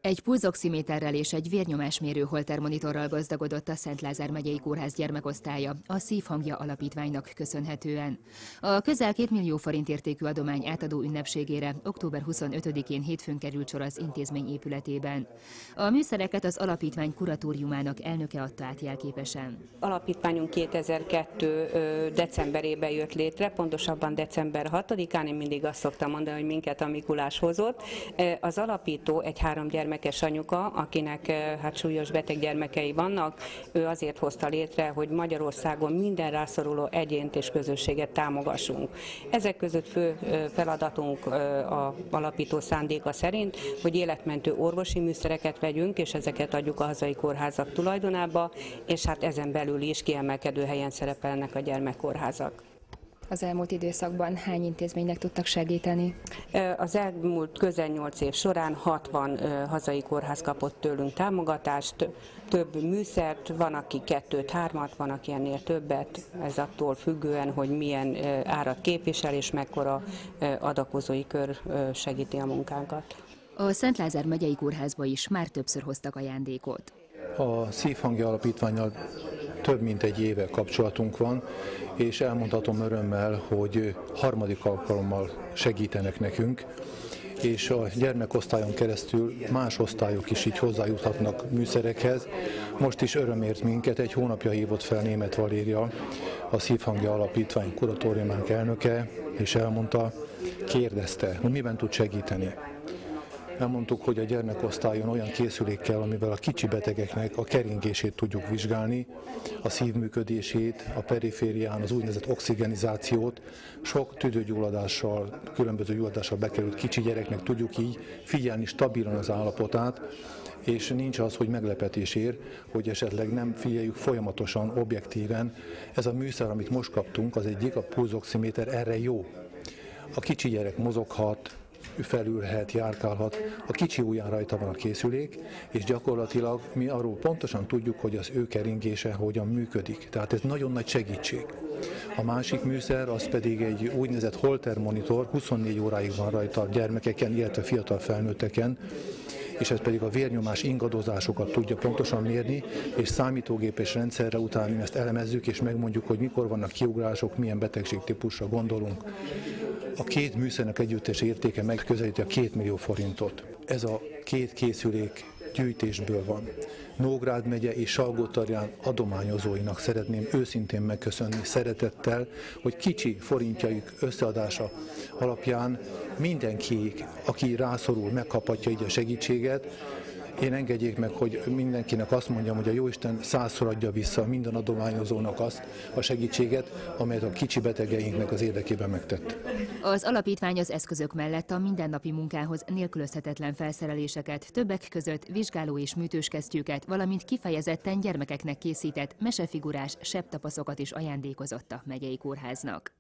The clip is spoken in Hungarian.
Egy pulzoximéterrel és egy vérnyomásmérő holtermonitorral gazdagodott a Szent Lázár megyei kórház gyermekosztálya a Szívhangja Alapítványnak köszönhetően. A közel 2 millió forint értékű adomány átadó ünnepségére október 25-én hétfőn került sor az intézmény épületében. A műszereket az alapítvány kuratóriumának elnöke adta át jelképesen. Alapítványunk 2002. Decemberében jött létre, pontosabban december 6-án, én mindig azt szoktam mondani, hogy minket a Mikulás hozott. Az alapító egy 3 gyermekes anyuka, akinek súlyos beteg gyermekei vannak. Ő azért hozta létre, hogy Magyarországon minden rászoruló egyént és közösséget támogassunk. Ezek között fő feladatunk a alapító szándéka szerint, hogy életmentő orvosi műszereket vegyünk, és ezeket adjuk a hazai kórházak tulajdonába, és hát ezen belül is kiemelkedő helyen szerepelnek a gyermekkórházak. Az elmúlt időszakban hány intézménynek tudtak segíteni? Az elmúlt közel 8 év során 60 hazai kórház kapott tőlünk támogatást, több műszert, van aki 2-3-at, van aki ennél többet, ez attól függően, hogy milyen árat képvisel és mekkora adakozói kör segíti a munkánkat. A Szent Lázár megyei kórházba is már többször hoztak ajándékot. A Szívhangja Alapítvánnyal több mint egy éve kapcsolatunk van, és elmondhatom örömmel, hogy harmadik alkalommal segítenek nekünk, és a gyermekosztályon keresztül más osztályok is így hozzájuthatnak műszerekhez. Most is örömért minket, egy hónapja hívott fel Németh Valéria, a Szívhangja Alapítvány kuratóriumának elnöke, és elmondta, kérdezte, hogy miben tud segíteni. Elmondtuk, hogy a gyermekosztályon olyan készülék kell, amivel a kicsi betegeknek a keringését tudjuk vizsgálni, a szívműködését, a periférián az úgynevezett oxigenizációt, sok tüdőgyulladással, különböző gyulladással bekerült kicsi gyereknek tudjuk így figyelni stabilan az állapotát, és nincs az, hogy meglepetés ér, hogy esetleg nem figyeljük folyamatosan, objektíven. Ez a műszer, amit most kaptunk, az egyik, a pulzoximéter erre jó. A kicsi gyerek mozoghat, felülhet, járkálhat, a kicsi ujján rajta van a készülék, és gyakorlatilag mi arról pontosan tudjuk, hogy az ő keringése hogyan működik. Tehát ez nagyon nagy segítség. A másik műszer az pedig egy úgynevezett Holter monitor, 24 óráig van rajta a gyermekeken, illetve fiatal felnőtteken, és ez pedig a vérnyomás ingadozásokat tudja pontosan mérni, és számítógépes rendszerre utána ezt elemezzük, és megmondjuk, hogy mikor vannak kiugrások, milyen betegségtípusra gondolunk. A két műszernek együttes értéke megközelíti a 2 millió forintot. Ez a két készülék gyűjtésből van. Nógrád megye és Salgótarján adományozóinak szeretném őszintén megköszönni szeretettel, hogy kicsi forintjaik összeadása alapján mindenki, aki rászorul, megkaphatja így a segítséget. Én engedjék meg, hogy mindenkinek azt mondjam, hogy a Jóisten 100-szor adja vissza minden adományozónak azt a segítséget, amelyet a kicsi betegeinknek az érdekében megtett. Az alapítvány az eszközök mellett a mindennapi munkához nélkülözhetetlen felszereléseket, többek között vizsgáló és műtőskesztyűket, valamint kifejezetten gyermekeknek készített mesefigurás sebtapaszokat is ajándékozott a megyei kórháznak.